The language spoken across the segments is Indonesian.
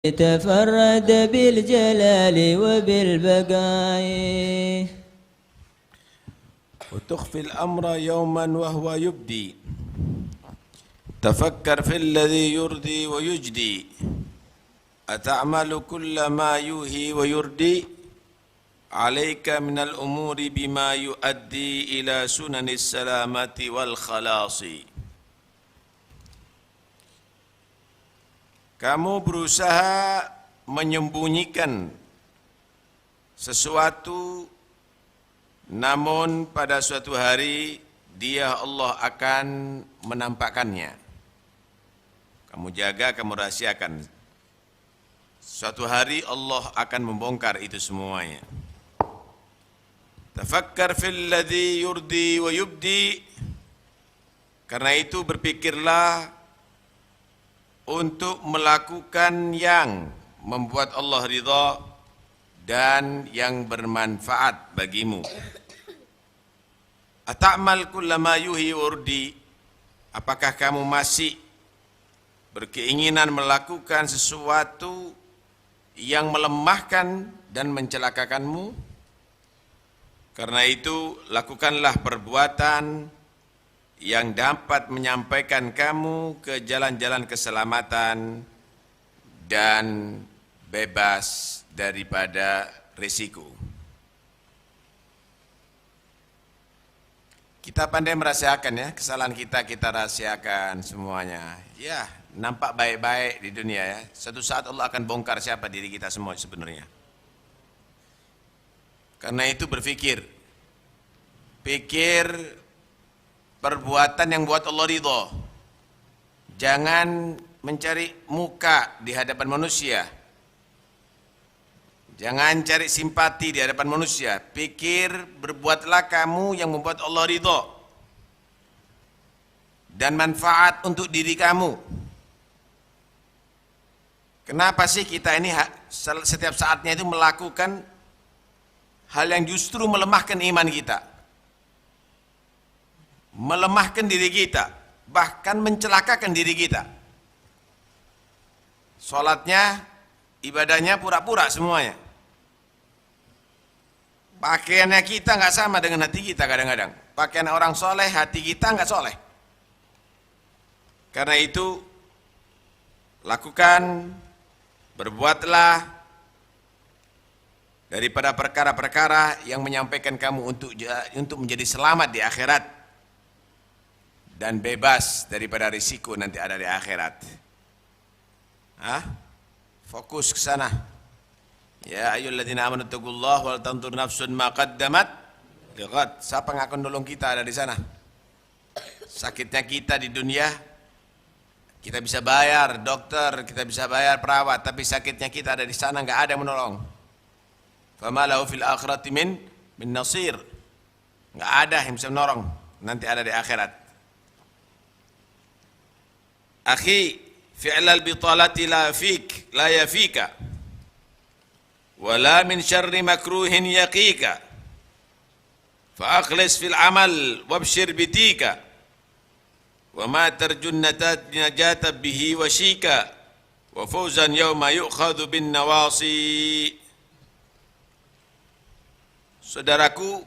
تفرد بالجلال وبالبقاء وتخفي الأمر يوما وهو يبدي تفكر في الذي يرضي ويجدي أتعمل كل ما يوهي ويردي عليك من الأمور بما يؤدي إلى سنن السلامة والخلاص. Kamu berusaha menyembunyikan sesuatu, namun pada suatu hari Dia Allah akan menampakkannya. Kamu jaga, kamu rahasiakan. Suatu hari Allah akan membongkar itu semuanya. Tafakkar fil ladzi yurdi wa yubdi. Karena itu berpikirlah untuk melakukan yang membuat Allah ridha dan yang bermanfaat bagimu. Ata'mal kullama yuhi urdi. Apakah kamu masih berkeinginan melakukan sesuatu yang melemahkan dan mencelakakanmu? Karena itu lakukanlah perbuatan yang dapat menyampaikan kamu ke jalan-jalan keselamatan dan bebas daripada risiko. Kita pandai merahasiakan ya, kesalahan kita rahasiakan semuanya. Ya, nampak baik-baik di dunia ya. Suatu saat Allah akan bongkar siapa diri kita semua sebenarnya. Karena itu pikir perbuatan yang buat Allah ridho. Jangan mencari muka di hadapan manusia. Jangan cari simpati di hadapan manusia. Pikir, berbuatlah kamu yang membuat Allah ridho dan manfaat untuk diri kamu. Kenapa sih kita ini setiap saatnya itu melakukan hal yang justru melemahkan iman kita, melemahkan diri kita, bahkan mencelakakan diri kita? Sholatnya, ibadahnya pura-pura semuanya. Pakaiannya kita nggak sama dengan hati kita kadang-kadang. Pakaian orang soleh, hati kita nggak soleh. Karena itu, lakukan, berbuatlah daripada perkara-perkara yang menyampaikan kamu untuk menjadi selamat di akhirat dan bebas daripada risiko nanti ada di akhirat. Fokus ke sana. Ya ayyuhalladzina amanu taqullaha wal tanzur nafsun ma qaddamat lighad. Siapa yang akan nolong kita ada di sana? Sakitnya kita di dunia kita bisa bayar dokter, kita bisa bayar perawat, tapi sakitnya kita ada di sana enggak ada yang menolong. Fama lahu fil akhirati min nasir. Enggak ada yang bisa menolong, nanti ada di akhirat. Akhi, fi'lal bitalati la yafika. ولا من شر مكروه يقيك فأخلص في العمل وابشر بديك وما ترجو النجاة به وشيك وفوزا يوم يؤخذ بالنواصي. Saudaraku,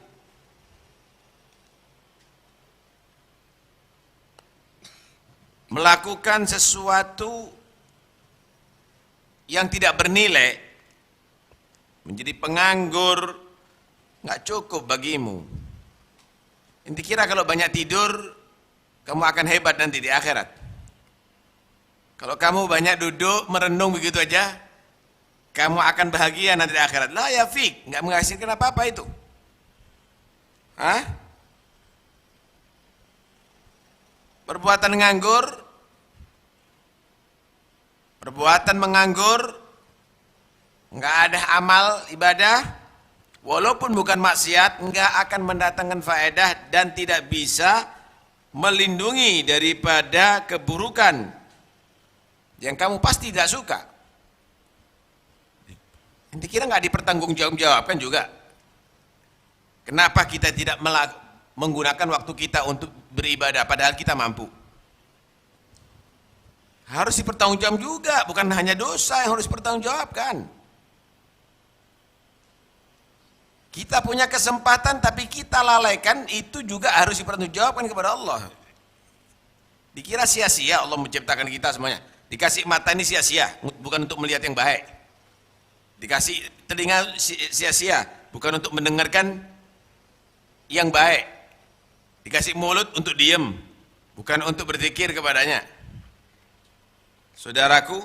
melakukan sesuatu yang tidak bernilai, menjadi penganggur, nggak cukup bagimu. Inti kira kalau banyak tidur, kamu akan hebat nanti di akhirat. Kalau kamu banyak duduk, merenung begitu aja, kamu akan bahagia nanti di akhirat. La ya fik, nggak menghasilkan apa-apa itu. Perbuatan menganggur, nggak ada amal ibadah, walaupun bukan maksiat, nggak akan mendatangkan faedah dan tidak bisa melindungi daripada keburukan yang kamu pasti tidak suka. Inti kira nggak dipertanggungjawabkan juga. Kenapa kita tidak menggunakan waktu kita untuk beribadah padahal kita mampu? Harus dipertanggungjawab juga, bukan hanya dosa yang harus dipertanggungjawabkan. Kita punya kesempatan tapi kita lalaikan, itu juga harus dipertanggungjawabkan kepada Allah. Dikira sia-sia Allah menciptakan kita semuanya. Dikasih mata ini sia-sia, bukan untuk melihat yang baik. Dikasih telinga sia-sia, bukan untuk mendengarkan yang baik. Dikasih mulut untuk diam, bukan untuk berzikir kepadanya. Saudaraku,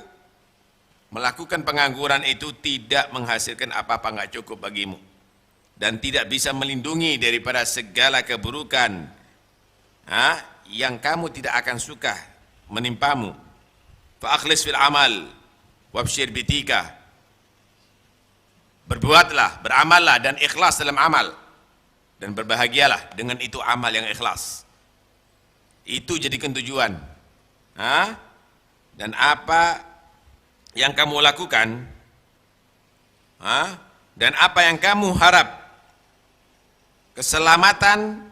melakukan pengangguran itu tidak menghasilkan apa-apa, nggak cukup bagimu. Dan tidak bisa melindungi daripada segala keburukan yang kamu tidak akan suka menimpamu. Fa'akhlis fil amal wabshir bitika. Berbuatlah, beramallah dan ikhlas dalam amal. Dan berbahagialah dengan itu amal yang ikhlas. Itu jadikan tujuan. Dan apa yang kamu lakukan, dan apa yang kamu harap, keselamatan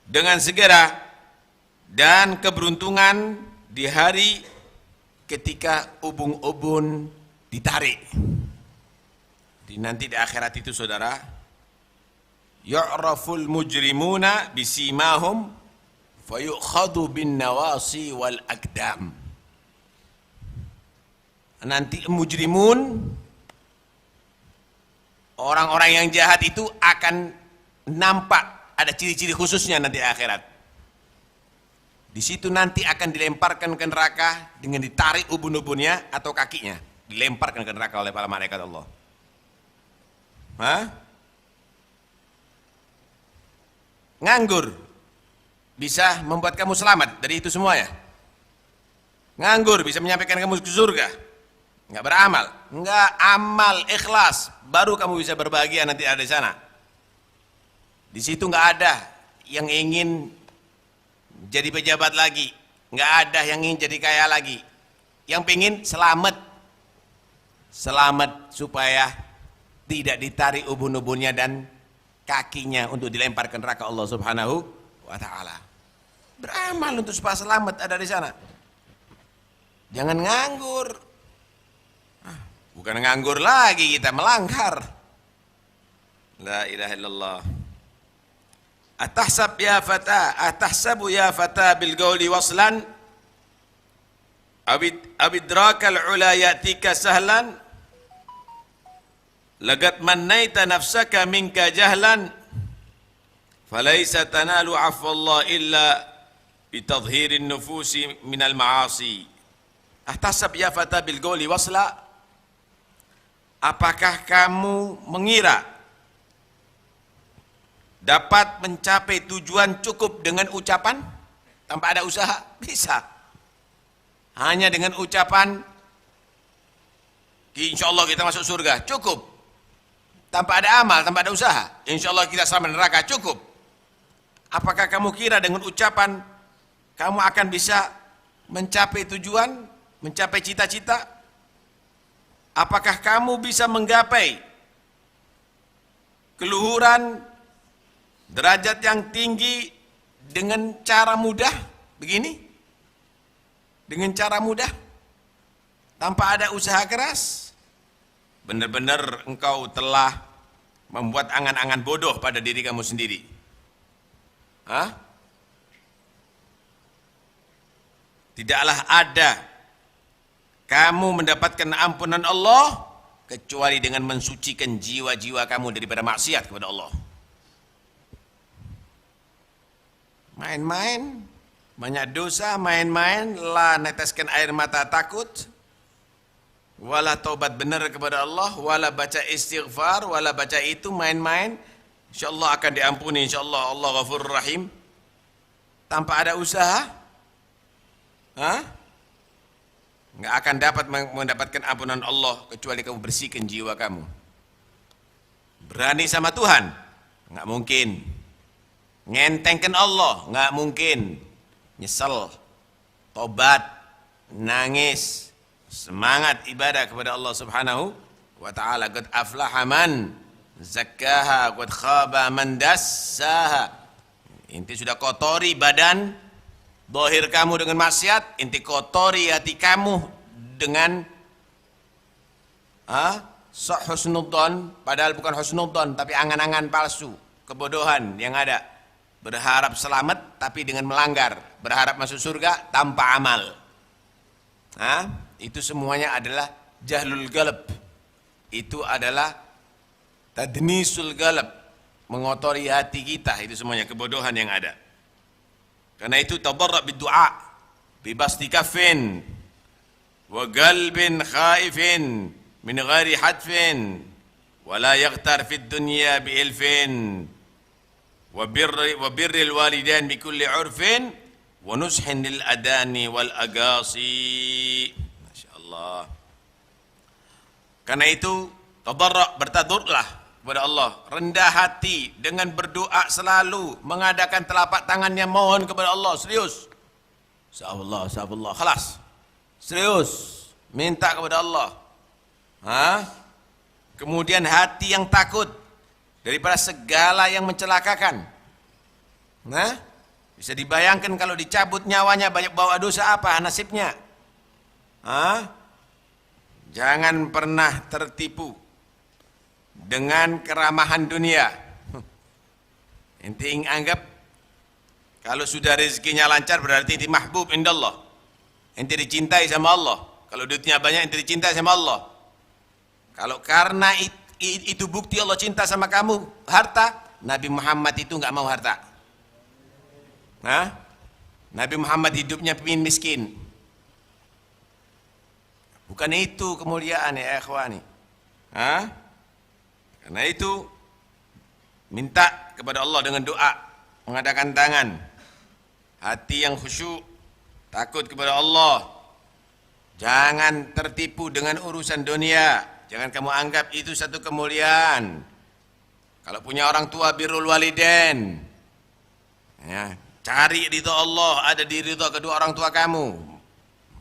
dengan segera dan keberuntungan di hari ketika ubun-ubun ditarik. Nanti di akhirat itu saudara, yu'raful mujrimuna bisimahum fayukhadu bin nawasi wal akdam. Nanti mujrimun, orang-orang yang jahat itu akan nampak, ada ciri-ciri khususnya nanti akhirat. Di situ nanti akan dilemparkan ke neraka dengan ditarik ubun-ubunnya atau kakinya, dilemparkan ke neraka oleh para malaikat Allah. Nganggur bisa membuat kamu selamat dari itu semua ya? Nganggur bisa menyampaikan kamu ke surga? Nggak beramal, nggak amal ikhlas, baru kamu bisa berbahagia nanti ada di sana. Di situ nggak ada yang ingin jadi pejabat lagi, nggak ada yang ingin jadi kaya lagi. Yang pingin selamat, selamat supaya tidak ditarik ubun-ubunnya dan kakinya untuk dilempar ke neraka Allah Subhanahu wa Ta'ala. Beramal untuk supaya selamat ada di sana. Jangan nganggur. Bukan nganggur lagi, kita melanggar. La ilaha illallah. Atahsabu ya fata bil qawli waslan abidrakal ula ya'tika sahlan lagat mannaita nafsaka minka jahlan falaysa tanalu afwallah illa bitadhirin nufusi minal ma'asi. Ahtasab ya fata bil qawli wasla. Apakah kamu mengira dapat mencapai tujuan cukup dengan ucapan tanpa ada usaha? Bisa. Hanya dengan ucapan insyaallah kita masuk surga, cukup. Tanpa ada amal, tanpa ada usaha, insyaallah kita selamat neraka, cukup. Apakah kamu kira dengan ucapan kamu akan bisa mencapai tujuan, mencapai cita-cita? Apakah kamu bisa menggapai keluhuran, derajat yang tinggi dengan cara mudah begini? Dengan cara mudah? Tanpa ada usaha keras? Benar-benar engkau telah membuat angan-angan bodoh pada diri kamu sendiri. Tidaklah ada kamu mendapatkan ampunan Allah kecuali dengan mensucikan jiwa-jiwa kamu daripada maksiat kepada Allah. Main-main, banyak dosa, main-main, la neteskan air mata takut, wala taubat benar kepada Allah, wala baca istighfar, wala baca itu, main-main, insyaallah akan diampuni, insyaallah Allah Ghafurur Rahim. Tanpa ada usaha, nggak akan dapat mendapatkan ampunan Allah kecuali kamu bersihkan jiwa kamu. Berani sama Tuhan? Nggak mungkin. Ngentengkan Allah? Nggak mungkin. Nyesel, tobat, nangis, semangat ibadah kepada Allah Subhanahu wa Ta'ala. Qad aflaha man zakkaha qad khaba man dassaha. Inti sudah kotori badan zahir kamu dengan maksiat, inti kotori hati kamu dengan husnudzon, padahal bukan husnudzon tapi angan-angan palsu, kebodohan yang ada. Berharap selamat tapi dengan melanggar, berharap masuk surga tanpa amal. Itu semuanya adalah jahlul galab. Itu adalah tadnisul galab, mengotori hati kita. Itu semuanya kebodohan yang ada. Karena itu tadarra' bid-du'a bi basti kaffin wa qalbin khaifin min ghairi hadfin wa la yaghtar fid dunya bi ilfin wa birril walidain bi kulli 'urfin wa nushin lil adani wal agasi. Masyaallah. Karena itu tadarra', bertadurlah kepada Allah, rendah hati dengan berdoa selalu, mengadakan telapak tangannya mohon kepada Allah, serius. Sa'allah, khalas. Serius, minta kepada Allah. Kemudian hati yang takut daripada segala yang mencelakakan. Bisa dibayangkan kalau dicabut nyawanya banyak bawa dosa apa nasibnya. Jangan pernah tertipu dengan keramahan dunia. Ente anggap kalau sudah rezekinya lancar berarti ente mahbub indallah. Ente dicintai sama Allah. Kalau duitnya banyak ente dicintai sama Allah. Kalau karena itu bukti Allah cinta sama kamu, harta, Nabi Muhammad itu enggak mau harta. Nabi Muhammad hidupnya miskin. Bukan itu kemuliaan ya ikhwani. Karena itu minta kepada Allah dengan doa, mengadakan tangan, hati yang khusyuk, takut kepada Allah. Jangan tertipu dengan urusan dunia. Jangan kamu anggap itu satu kemuliaan. Kalau punya orang tua birrul walidain, cari ridha Allah, ada di ridha kedua orang tua kamu.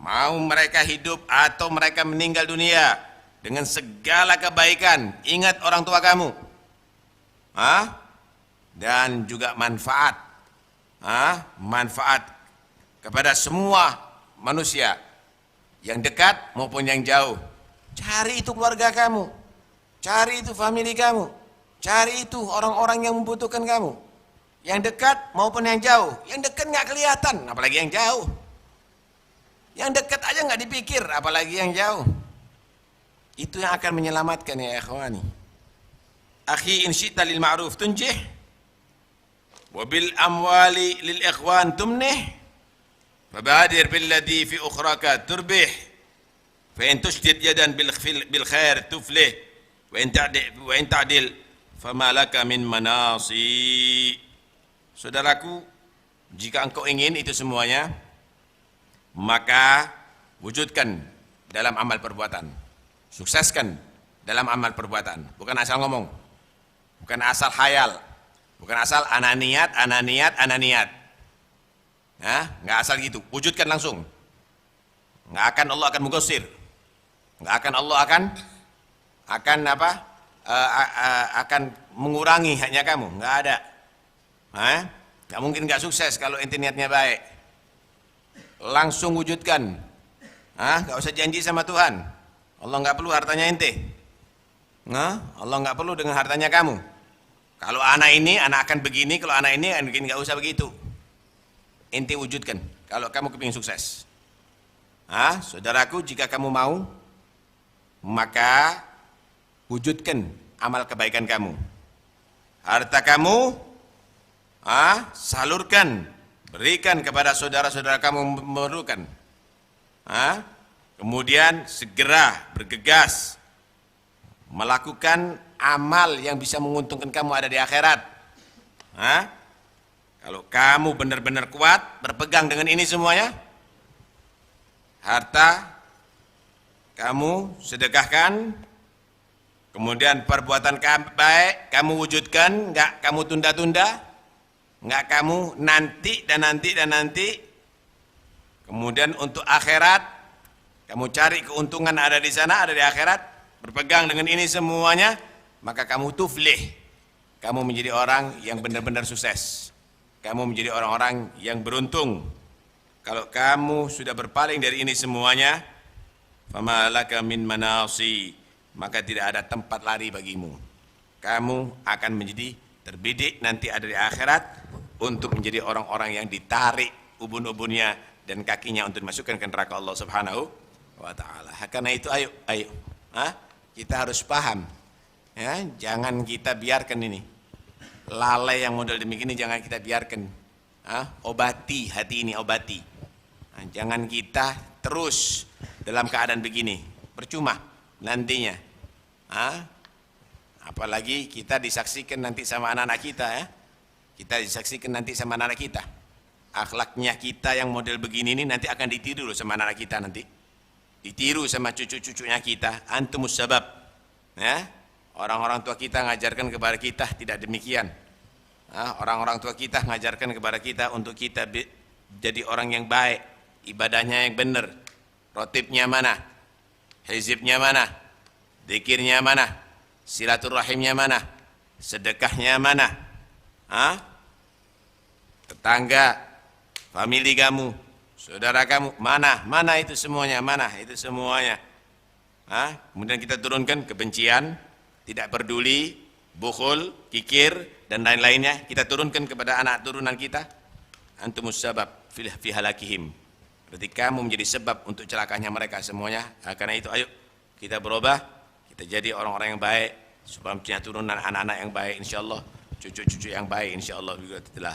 Mau mereka hidup atau mereka meninggal dunia dengan segala kebaikan, ingat orang tua kamu. Dan juga manfaat. Manfaat kepada semua manusia, yang dekat maupun yang jauh. Cari itu keluarga kamu, cari itu famili kamu, cari itu orang-orang yang membutuhkan kamu, yang dekat maupun yang jauh. Yang dekat nggak kelihatan, apalagi yang jauh. Yang dekat aja nggak dipikir, apalagi yang jauh. Itu yang akan menyelamatkan ya ikhwani. Akhi in syi'ta lil ma'ruf tunjih wa bil amwali lil ikhwan tumnih fabadir billadhi fi ukhraka turbih fa in tushdid yadan bil khair tuflih wa in ta'dil fama laka min manasi. Saudaraku, jika engkau ingin itu semuanya, maka wujudkan dalam amal perbuatan, sukseskan dalam amal perbuatan, bukan asal ngomong, bukan asal khayal, bukan asal ananiat, nggak asal gitu, wujudkan langsung. Nggak akan Allah akan menggosir, nggak akan Allah akan mengurangi haknya kamu, nggak ada. Nggak mungkin nggak sukses kalau ente niatnya baik. Langsung wujudkan. Gak usah janji sama Tuhan. Allah nggak perlu hartanya ente. Allah nggak perlu dengan hartanya kamu. Kalau anak ini, anak akan begini. Kalau anak ini, nggak usah begitu. Ente wujudkan. Kalau kamu kepingin sukses. Saudaraku, jika kamu mau, maka wujudkan amal kebaikan kamu. Harta kamu, salurkan. Berikan kepada saudara-saudara kamu memerlukan. Kemudian segera bergegas melakukan amal yang bisa menguntungkan kamu ada di akhirat. Kalau kamu benar-benar kuat berpegang dengan ini semuanya, harta kamu sedekahkan, kemudian perbuatan baik kamu wujudkan, enggak kamu tunda-tunda, enggak kamu nanti dan nanti. Kemudian untuk akhirat, kamu cari keuntungan ada di sana, ada di akhirat, berpegang dengan ini semuanya, maka kamu tuflih. Kamu menjadi orang yang benar-benar sukses. kamu menjadi orang-orang yang beruntung. Kalau kamu sudah berpaling dari ini semuanya, fama laka min manasi, maka tidak ada tempat lari bagimu. Kamu akan menjadi terbidik nanti ada di akhirat untuk menjadi orang-orang yang ditarik ubun-ubunnya dan kakinya untuk dimasukkan ke neraka Allah Subhanahu wa taala. Karena itu ayo kita harus paham. Ya, jangan kita biarkan ini. Lalai yang model demikian ini jangan kita biarkan. Obati hati ini, obati. Jangan kita terus dalam keadaan begini, percuma nantinya. Apalagi kita disaksikan nanti sama anak-anak kita ya. Kita disaksikan nanti sama anak-anak kita. Akhlaknya kita yang model begini ini nanti akan ditiru loh sama anak-anak kita nanti. Ditiru sama cucu-cucunya kita. Antumus sabab. Ya. Orang-orang tua kita ngajarkan kepada kita tidak demikian. Orang-orang tua kita ngajarkan kepada kita untuk kita jadi orang yang baik. Ibadahnya yang benar. Rotibnya mana? Hizibnya mana? Dzikirnya mana? Silaturahimnya mana? Sedekahnya mana? Tetangga, famili kamu, saudara kamu, mana? Mana itu semuanya? Mana itu semuanya? Kemudian kita turunkan kebencian, tidak peduli, bukhul, kikir, dan lain-lainnya. Kita turunkan kepada anak turunan kita. Antumus sabab fi halakihim. Berarti kamu menjadi sebab untuk celakanya mereka semuanya. Karena itu ayo kita berubah, kita jadi orang-orang yang baik supaya punya turunan anak-anak yang baik insyaallah, cucu-cucu yang baik insyaallah juga telah